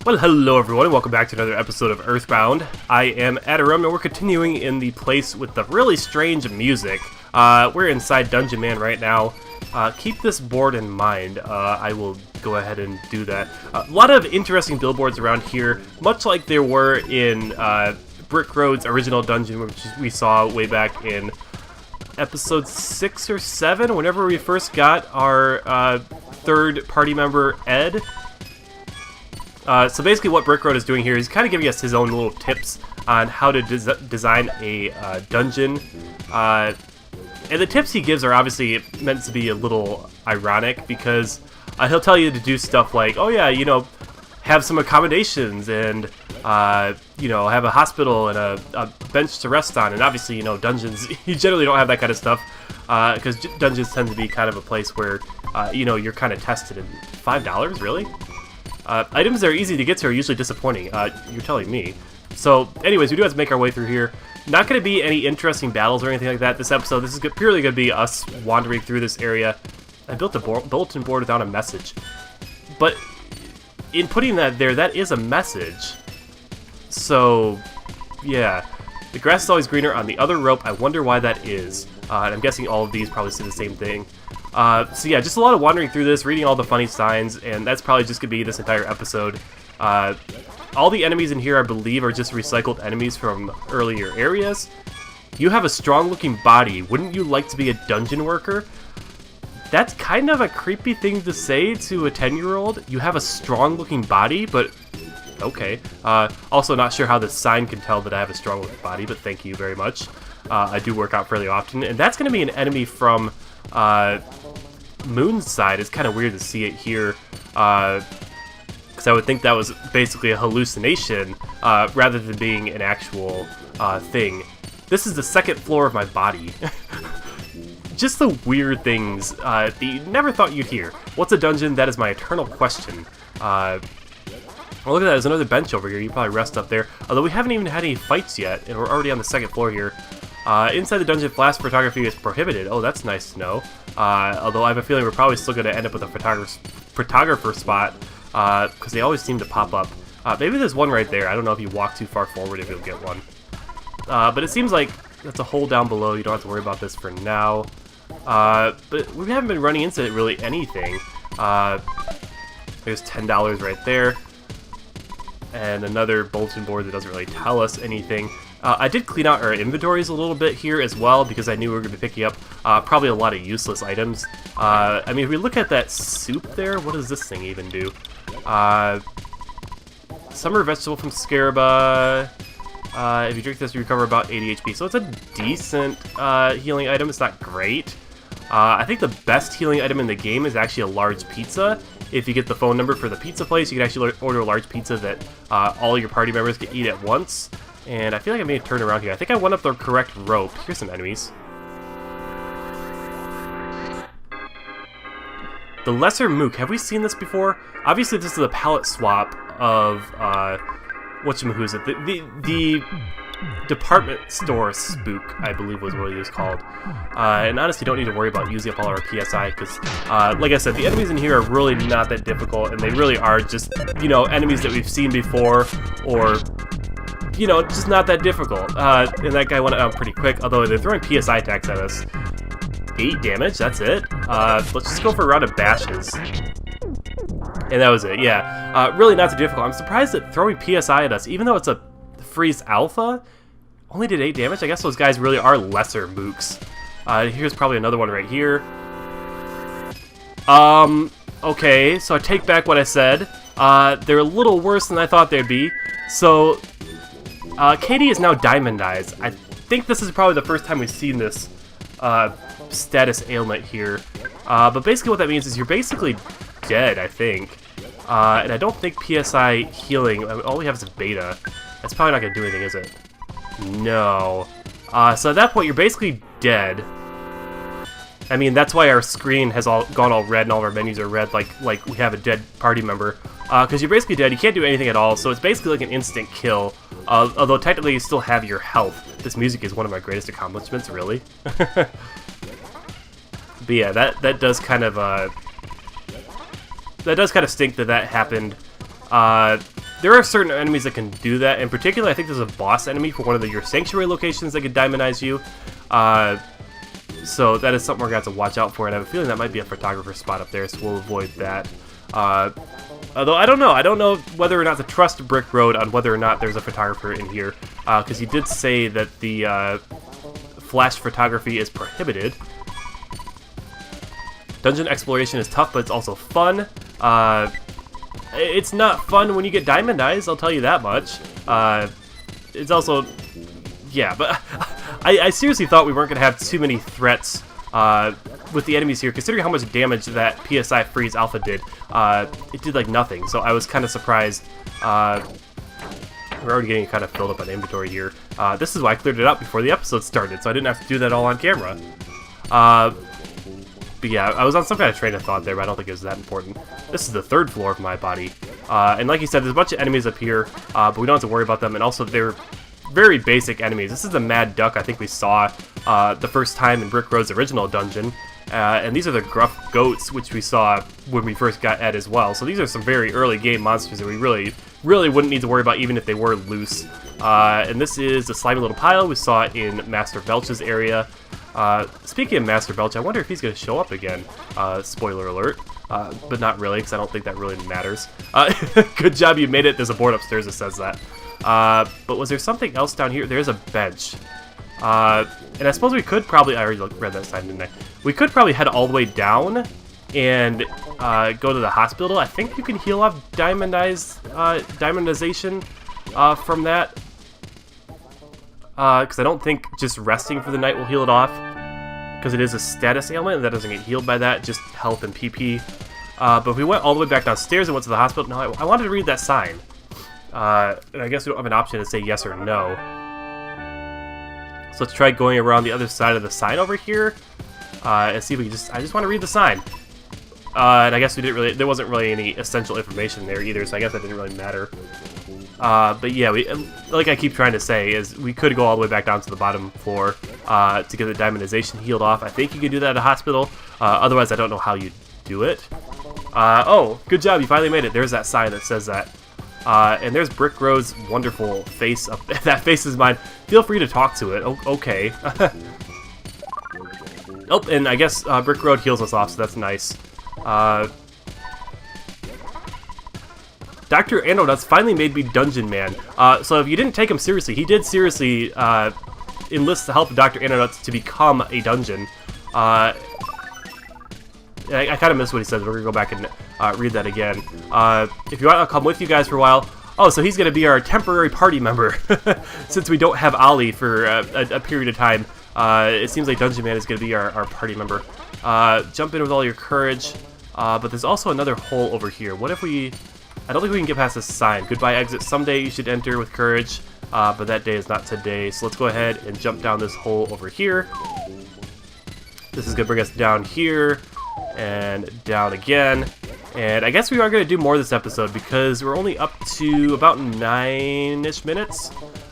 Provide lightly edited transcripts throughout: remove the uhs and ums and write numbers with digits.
Well, hello everyone, and welcome back to another episode of Earthbound. I am Atyrum, and we're continuing in the place with the really strange music. We're inside Dungeon Man right now. Keep this board in mind. I will go ahead and do that. A lot of interesting billboards around here, much like there were in Brick Road's original dungeon, which we saw way back in episode 6 or 7, whenever we first got our third party member, Ed. So basically what Brick Road is doing here is kind of giving us his own little tips on how to design a dungeon. And the tips he gives are obviously meant to be a little ironic because he'll tell you to do stuff like, oh yeah, you know, have some accommodations and, you know, have a hospital and a bench to rest on. And obviously, you know, dungeons, you generally don't have that kind of stuff because dungeons tend to be kind of a place where, you know, you're kind of tested. And $5, really? Items that are easy to get to are usually disappointing. You're telling me. So, anyways, we do have to make our way through here. Not going to be any interesting battles or anything like that this episode. This is purely going to be us wandering through this area. I built a bulletin board without a message. But in putting that there, that is a message. So, yeah. The grass is always greener on the other rope. I wonder why that is. And I'm guessing all of these probably say the same thing. So yeah, just a lot of wandering through this, reading all the funny signs, and that's probably just going to be this entire episode. All the enemies in here, I believe, are just recycled enemies from earlier areas. You have a strong-looking body. Wouldn't you like to be a dungeon worker? That's kind of a creepy thing to say to a 10-year-old. You have a strong-looking body, but okay. Also, not sure how this sign can tell that I have a strong-looking body, but thank you very much. I do work out fairly often, and that's going to be an enemy from Moon's side. It's kind of weird to see it here, because I would think that was basically a hallucination rather than being an actual thing. This is the second floor of my body. Just the weird things that you never thought you'd hear. What's a dungeon? That is my eternal question. Oh, look at that, there's another bench over here. You probably rest up there. Although we haven't even had any fights yet, and we're already on the second floor here. Inside the dungeon, flash photography is prohibited. Oh, that's nice to know. Although I have a feeling we're probably still going to end up with a photographer spot, because they always seem to pop up. Maybe there's one right there. I don't know if you walk too far forward if you'll get one. But it seems like that's a hole down below. You don't have to worry about this for now. But we haven't been running into really anything. There's $10 right there. And another bulletin board that doesn't really tell us anything. I did clean out our inventories a little bit here as well because I knew we were going to be picking up probably a lot of useless items. I mean, if we look at that soup there, what does this thing even do? Summer vegetable from Scaraba. If you drink this, you recover about 80 HP. So it's a decent healing item. It's not great. I think the best healing item in the game is actually a large pizza. If you get the phone number for the pizza place, you can actually order a large pizza that all your party members can eat at once. And I feel like I may have turned around here. I think I went up the correct rope. Here's some enemies. The Lesser Mook. Have we seen this before? Obviously, this is a palette swap of whatchamahoo's it? The department store spook, I believe was what it was called. And honestly, don't need to worry about using up all our PSI because, like I said, the enemies in here are really not that difficult, and they really are just, you know, enemies that we've seen before, or, you know, just not that difficult. And that guy went out pretty quick, although they're throwing PSI attacks at us. 8 damage, that's it. Let's just go for a round of bashes. And that was it, yeah. Really not too difficult. I'm surprised that throwing PSI at us, even though it's a freeze alpha, only did 8 damage. I guess those guys really are lesser mooks. Here's probably another one right here. Okay, so I take back what I said. They're a little worse than I thought they'd be. So, Katie is now diamondized. I think this is probably the first time we've seen this status ailment here. But basically what that means is you're basically dead, I think. And I don't think PSI healing, all we have is a beta. That's probably not going to do anything, is it? No. So at that point, you're basically dead. I mean, that's why our screen has gone all red and all of our menus are red, like we have a dead party member. Because you're basically dead, you can't do anything at all, so it's basically like an instant kill. Although technically you still have your health. This music is one of my greatest accomplishments, really. But yeah, that does kind of stink that happened. there are certain enemies that can do that. In particular, I think there's a boss enemy for one of your sanctuary locations that could diamondize you. So that is something we're going to have to watch out for, and I have a feeling that might be a photographer spot up there, so we'll avoid that. Although, I don't know whether or not to trust Brick Road on whether or not there's a photographer in here, because he did say that the flash photography is prohibited. Dungeon exploration is tough, but it's also fun. It's not fun when you get diamondized, I'll tell you that much. It's also... yeah, but I seriously thought we weren't going to have too many threats with the enemies here, considering how much damage that PSI Freeze Alpha did. It did like nothing, so I was kind of surprised. We're already getting kind of filled up on inventory here. This is why I cleared it out before the episode started, so I didn't have to do that all on camera. But yeah, I was on some kind of train of thought there, but I don't think it was that important. This is the 3rd floor of my body. And like you said, there's a bunch of enemies up here, but we don't have to worry about them, and also they're very basic enemies. This is the Mad Duck I think we saw the first time in Brick Road's original dungeon. And these are the Gruff Goats, which we saw when we first got Ed as well. So these are some very early game monsters that we really wouldn't need to worry about even if they were loose. And this is the Slimy Little Pile we saw in Master Belch's area. Speaking of Master Belch, I wonder if he's going to show up again. Spoiler alert. But not really, because I don't think that really matters. Good job, you made it. There's a board upstairs that says that. But was there something else down here? There's a bench. And I suppose we could probably... I already read that sign, didn't I? We could probably head all the way down and go to the hospital. I think you can heal off diamondization from that. Because I don't think just resting for the night will heal it off. Because it is a status ailment, and that doesn't get healed by that, just health and PP. But if we went all the way back downstairs and went to the hospital... No, I wanted to read that sign. And I guess we don't have an option to say yes or no. So let's try going around the other side of the sign over here. And see if we can I just want to read the sign. And I guess we didn't really... There wasn't really any essential information there either, so I guess that didn't really matter. But yeah, like I keep trying to say, is we could go all the way back down to the bottom floor to get the diamondization healed off. I think you can do that at a hospital. Otherwise, I don't know how you do it. Oh, good job, you finally made it. There's that sign that says that. And there's Brick Road's wonderful face up there. That face is mine. Feel free to talk to it. Okay. Oh, and I guess Brick Road heals us off, so that's nice. Dr. Anonuts finally made me Dungeon Man. So if you didn't take him seriously, he did seriously enlist the help of Dr. Anonuts to become a dungeon. I kind of missed what he says. We're going to go back and read that again. If you want, I'll come with you guys for a while. Oh, so he's going to be our temporary party member. Since we don't have Ollie for a period of time, it seems like Dungeon Man is going to be our party member. Jump in with all your courage. But there's also another hole over here. What if we... I don't think we can get past this sign. Goodbye exit. Someday you should enter with courage. But that day is not today. So let's go ahead and jump down this hole over here. This is going to bring us down here. And down again. And I guess we are going to do more this episode because we're only up to about 9-ish minutes.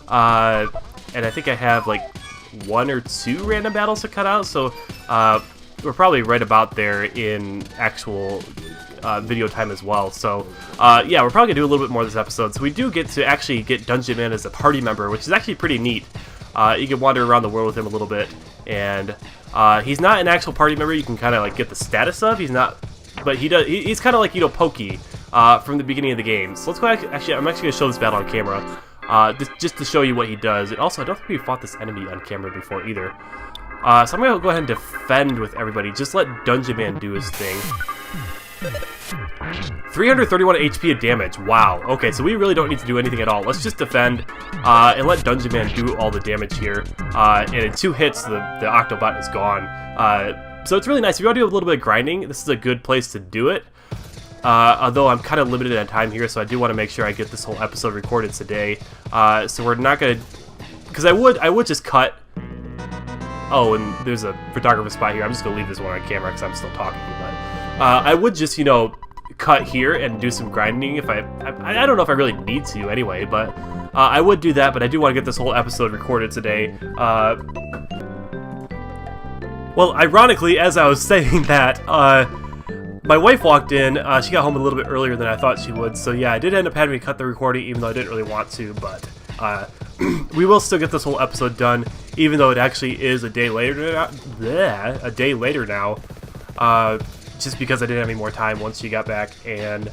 And I think I have like 1 or 2 random battles to cut out, so we're probably right about there in actual video time as well. So yeah, we're probably going to do a little bit more this episode. So we do get to actually get Dungeon Man as a party member, which is actually pretty neat. You can wander around the world with him a little bit, and he's not an actual party member. You can kind of like get the status of. He's not, but he does. He's kind of like, you know, Pokey from the beginning of the game. So let's go. Actually, I'm actually going to show this battle on camera, just to show you what he does. And also, I don't think we fought this enemy on camera before either. So I'm going to go ahead and defend with everybody. Just let Dungeon Man do his thing. 331 HP of damage. Wow. Okay, so we really don't need to do anything at all. Let's just defend and let Dungeon Man do all the damage here. And in 2 hits, the Octobot is gone. So it's really nice. If you want to do a little bit of grinding, this is a good place to do it. Although I'm kind of limited on time here, so I do want to make sure I get this whole episode recorded today. So we're not going to... Because I would just cut... Oh, and there's a photographer spot here. I'm just going to leave this one on camera because I'm still talking. But I would just, you know, cut here and do some grinding if I don't know if I really need to anyway, but I would do that, but I do want to get this whole episode recorded today. Well, ironically, as I was saying that, my wife walked in. She got home a little bit earlier than I thought she would, so yeah, I did end up having to cut the recording, even though I didn't really want to, but we will still get this whole episode done, even though it actually is a day later now, just because I didn't have any more time once she got back. And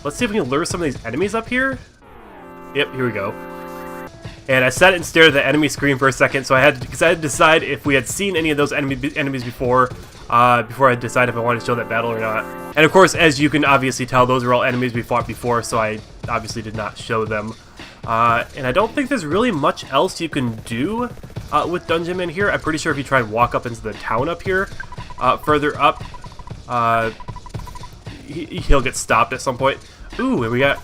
let's see if we can lure some of these enemies up here. Yep, here we go. And I sat and stared at the enemy screen for a second, so I had to decide if we had seen any of those enemies before I decided if I wanted to show that battle or not. And of course, as you can obviously tell, those are all enemies we fought before, so I obviously did not show them. And I don't think there's really much else you can do with Dungeon Man here. I'm pretty sure if you try and walk up into the town up here, further up, he'll get stopped at some point. Ooh, and we got...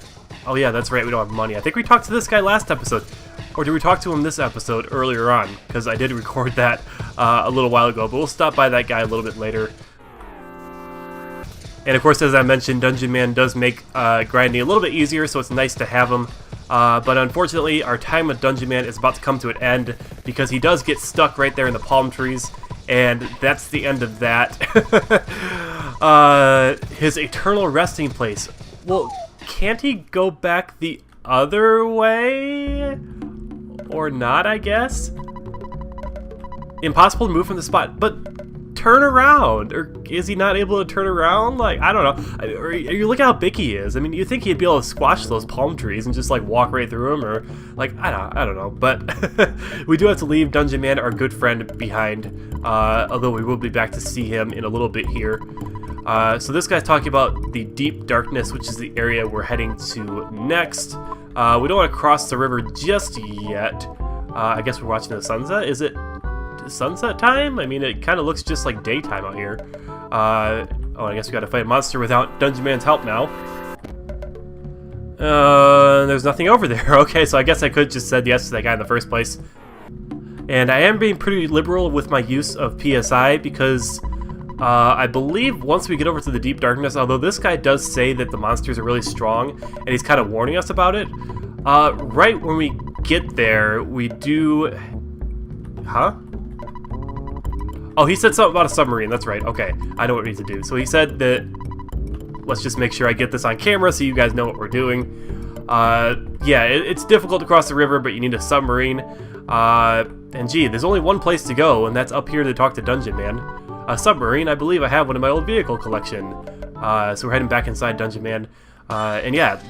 Oh yeah, that's right, we don't have money. I think we talked to this guy last episode. Or did we talk to him this episode earlier on? Because I did record that a little while ago, but we'll stop by that guy a little bit later. And of course, as I mentioned, Dungeon Man does make grinding a little bit easier, so it's nice to have him. But unfortunately, our time with Dungeon Man is about to come to an end, because he does get stuck right there in the palm trees, and that's the end of that. His eternal resting place. Well, can't he go back the other way? Or not, I guess? Impossible to move from the spot, but turn around. Or is he not able to turn around? Like, I don't know. Or you look how big he is. I mean, you think he'd be able to squash those palm trees and just like walk right through them, or like, I don't know. But we do have to leave Dungeon Man, our good friend, behind. Although we will be back to see him in a little bit here. So this guy's talking about the deep darkness, which is the area we're heading to next. We don't want to cross the river just yet. I guess we're watching the sunset. Is it sunset time? I mean, it kind of looks just like daytime out here. Oh, I guess we got to fight a monster without Dungeon Man's help now. There's nothing over there. Okay, so I guess I could just said yes to that guy in the first place. And I am being pretty liberal with my use of PSI because I believe once we get over to the deep darkness, although this guy does say that the monsters are really strong, and he's kind of warning us about it, right when we get there, we do... Huh? Oh, he said something about a submarine, that's right, okay. I know what we need to do. So he said that... Let's just make sure I get this on camera so you guys know what we're doing. Yeah, it's difficult to cross the river, but you need a submarine. And gee, there's only one place to go, and that's up here to talk to Dungeon Man. A submarine, I believe I have one in my old vehicle collection. So we're heading back inside Dungeon Man. And yeah,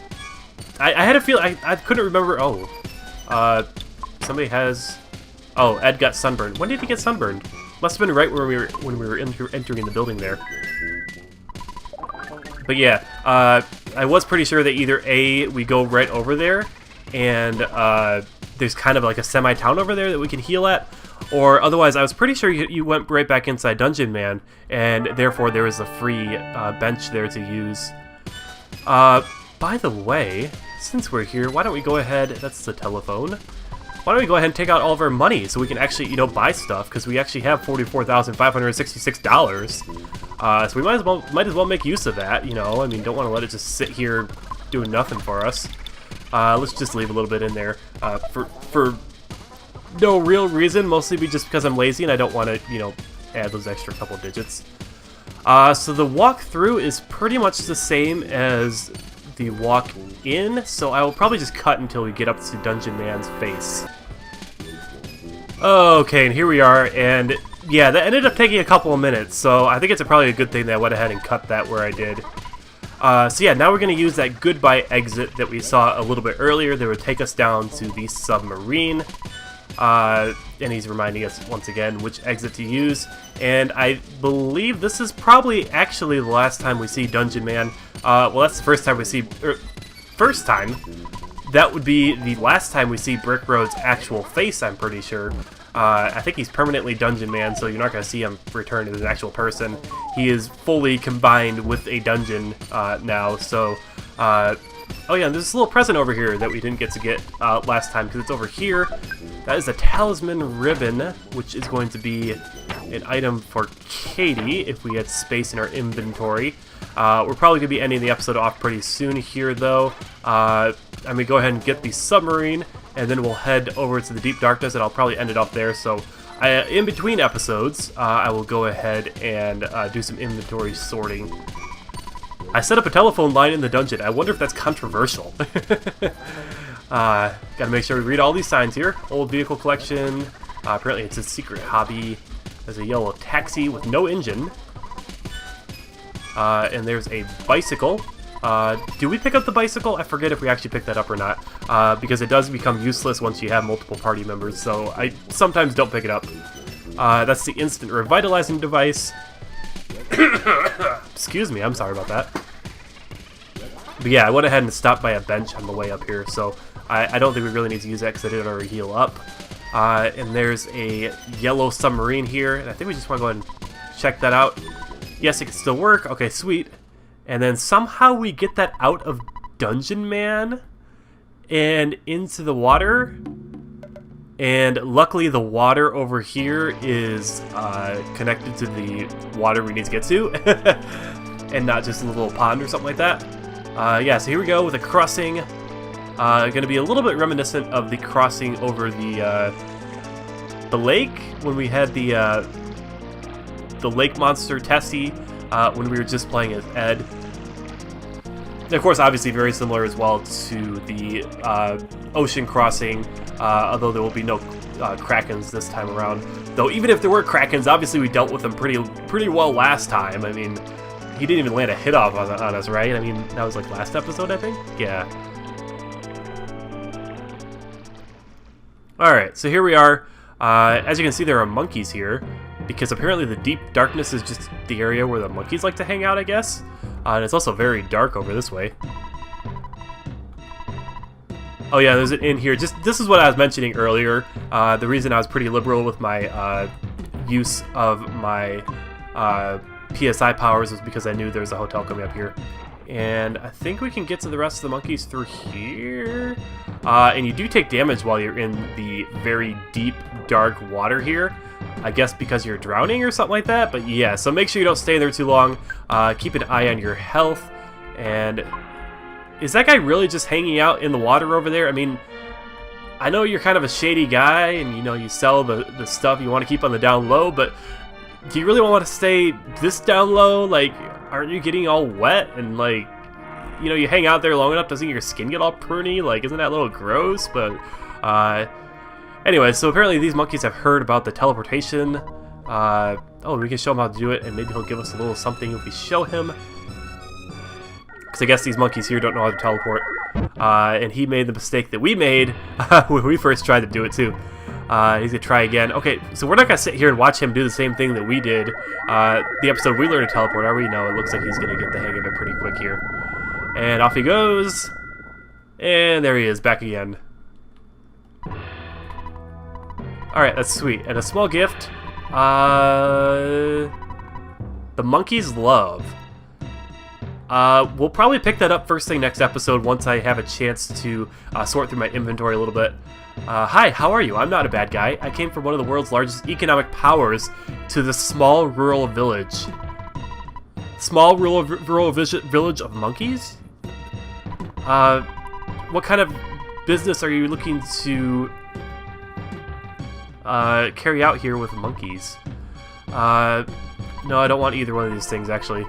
I had a feel I couldn't remember. Oh, somebody has. Oh, Ed got sunburned. When did he get sunburned? Must have been right when we were entering the building there. But yeah, I was pretty sure that either A, we go right over there, and there's kind of like a semi-town over there that we can heal at. Or otherwise, I was pretty sure you went right back inside Dungeon Man, and therefore there was a free bench there to use. By the way, since we're here, why don't we go ahead... That's the telephone. Why don't we go ahead and take out all of our money so we can actually, you know, buy stuff, because we actually have $44,566. So we might as well make use of that, you know. I mean, don't want to let it just sit here doing nothing for us. Let's just leave a little bit in there for no real reason, mostly just because I'm lazy and I don't want to, you know, add those extra couple digits. So the walk through is pretty much the same as the walk in, so I will probably just cut until we get up to Dungeon Man's face. Okay, and here we are, and yeah, that ended up taking a couple of minutes, so I think it's probably a good thing that I went ahead and cut that where I did. So yeah, now we're going to use that goodbye exit that we saw a little bit earlier that would take us down to the submarine. And he's reminding us once again which exit to use, and I believe this is probably actually the last time we see Dungeon Man. Well, that's the first time we see... first time? That would be the last time we see Brick Road's actual face, I'm pretty sure. I think he's permanently Dungeon Man, so you're not going to see him return as an actual person. He is fully combined with a dungeon now, so... Oh yeah, and there's this little present over here that we didn't get to get last time, because it's over here. That is a talisman ribbon, which is going to be an item for Katie, if we had space in our inventory. We're probably going to be ending the episode off pretty soon here, though. I'm going to go ahead and get the submarine, and then we'll head over to the deep darkness, and I'll probably end it up there. So, in between episodes, I will go ahead and do some inventory sorting. I set up a telephone line in the dungeon. I wonder if that's controversial. Gotta make sure we read all these signs here. Old vehicle collection. Apparently it's a secret hobby. There's a yellow taxi with no engine. And there's a bicycle. Do we pick up the bicycle? I forget if we actually picked that up or not. Because it does become useless once you have multiple party members, so I sometimes don't pick it up. That's the instant revitalizing device. Excuse me, I'm sorry about that. But yeah, I went ahead and stopped by a bench on the way up here, so I don't think we really need to use that because I didn't already heal up. And there's a yellow submarine here, and I think we just want to go ahead and check that out. Yes, it can still work. Okay, sweet. And then somehow we get that out of Dungeon Man and into the water. And luckily the water over here is connected to the water we need to get to. And not just a little pond or something like that. Yeah, so here we go with a crossing. Going to be a little bit reminiscent of the crossing over the lake when we had the lake monster Tessie when we were just playing as Ed. And of course, obviously very similar as well to the ocean crossing, although there will be no Krakens this time around. Though even if there were Krakens, obviously we dealt with them pretty well last time. I mean, he didn't even land a hit off on us, right? I mean, that was like last episode, I think? Yeah. Alright, so here we are. As you can see, there are monkeys here, because apparently the deep darkness is just the area where the monkeys like to hang out, I guess. And it's also very dark over this way. Oh yeah, there's an inn here. This is what I was mentioning earlier. The reason I was pretty liberal with my use of my PSI powers was because I knew there was a hotel coming up here. And I think we can get to the rest of the monkeys through here. And you do take damage while you're in the very deep, dark water here. I guess because you're drowning or something like that. But yeah, so make sure you don't stay there too long. Keep an eye on your health. And is that guy really just hanging out in the water over there? I mean, I know you're kind of a shady guy and, you know, you sell the stuff you want to keep on the down low, but do you really want to stay this down low? Like, aren't you getting all wet and, like, you know, you hang out there long enough, doesn't your skin get all pruny? Like, isn't that a little gross? But, anyway, so apparently these monkeys have heard about the teleportation. Oh, we can show him how to do it, and maybe he'll give us a little something if we show him. Because I guess these monkeys here don't know how to teleport. And he made the mistake that we made when we first tried to do it, too. He's gonna try again. Okay, so we're not gonna sit here and watch him do the same thing that we did. The episode we learned to teleport, are we? No, it looks like he's gonna get the hang of it pretty quick here. And off he goes. And there he is, back again. Alright, that's sweet. And a small gift. The monkey's love. We'll probably pick that up first thing next episode once I have a chance to sort through my inventory a little bit. Hi, how are you? I'm not a bad guy. I came from one of the world's largest economic powers to the small rural village. Small rural village of monkeys? What kind of business are you looking to carry out here with monkeys? No, I don't want either one of these things, actually.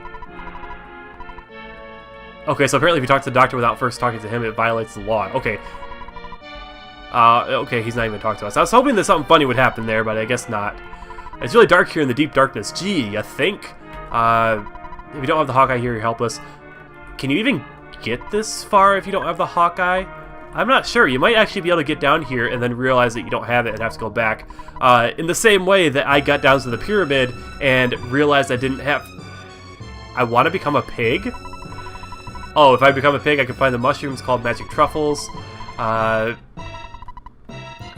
Okay, so apparently if you talk to the doctor without first talking to him, it violates the law. Okay. Okay, he's not even talking to us. I was hoping that something funny would happen there, but I guess not. It's really dark here in the deep darkness. Gee, you think? If you don't have the Hawkeye here, you're helpless. Can you even get this far if you don't have the Hawkeye? I'm not sure. You might actually be able to get down here and then realize that you don't have it and have to go back. In the same way that I got down to the pyramid and realized I didn't have... I want to become a pig? Oh, if I become a pig, I can find the mushrooms called magic truffles.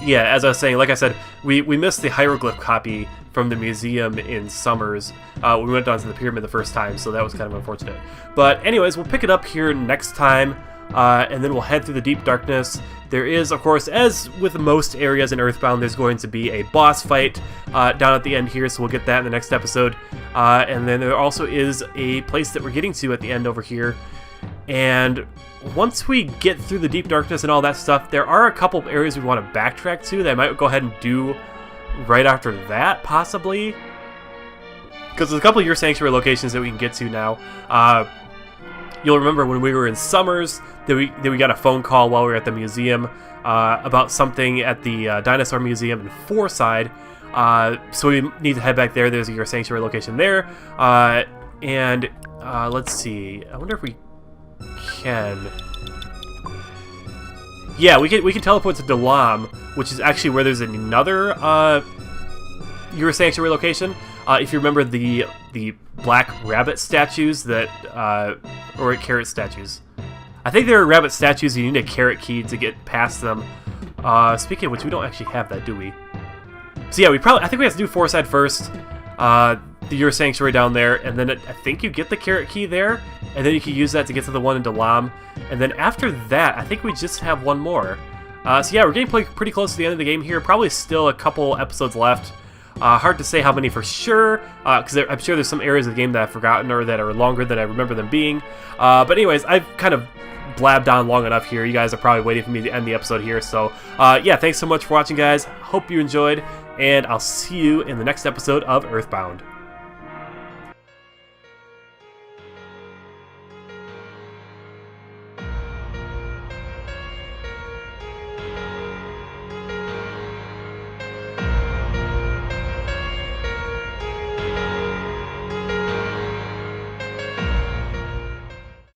Yeah, as I was saying, like I said, we missed the hieroglyph copy from the museum in Summers. We went down to the pyramid the first time, so that was kind of unfortunate. But anyways, we'll pick it up here next time, and then we'll head through the deep darkness. There is, of course, as with most areas in Earthbound, there's going to be a boss fight down at the end here, so we'll get that in the next episode. And then there also is a place that we're getting to at the end over here. And once we get through the deep darkness and all that stuff, there are a couple of areas we want to backtrack to that I might go ahead and do right after that, possibly. Because there's a couple of your sanctuary locations that we can get to now. You'll remember when we were in Summers that we got a phone call while we were at the museum about something at the Dinosaur Museum in Fourside. So we need to head back there. There's your sanctuary location there. And let's see. I wonder if we can... Yeah, we can teleport to Dalam, which is actually where there's another your sanctuary location. If you remember the black rabbit statues that or carrot statues. I think there are rabbit statues. You need a carrot key to get past them. Speaking of which, we don't actually have that, do we? So yeah, I think we have to do Fourside first. Your sanctuary down there, and then I think you get the carrot key there, and then you can use that to get to the one in Dalam. And then after that, I think we just have one more. So yeah, we're getting pretty close to the end of the game here. Probably still a couple episodes left. Hard to say how many for sure, because I'm sure there's some areas of the game that I've forgotten or that are longer than I remember them being. But anyways, I've kind of blabbed on long enough here. You guys are probably waiting for me to end the episode here. So yeah, thanks so much for watching, guys. Hope you enjoyed, and I'll see you in the next episode of Earthbound.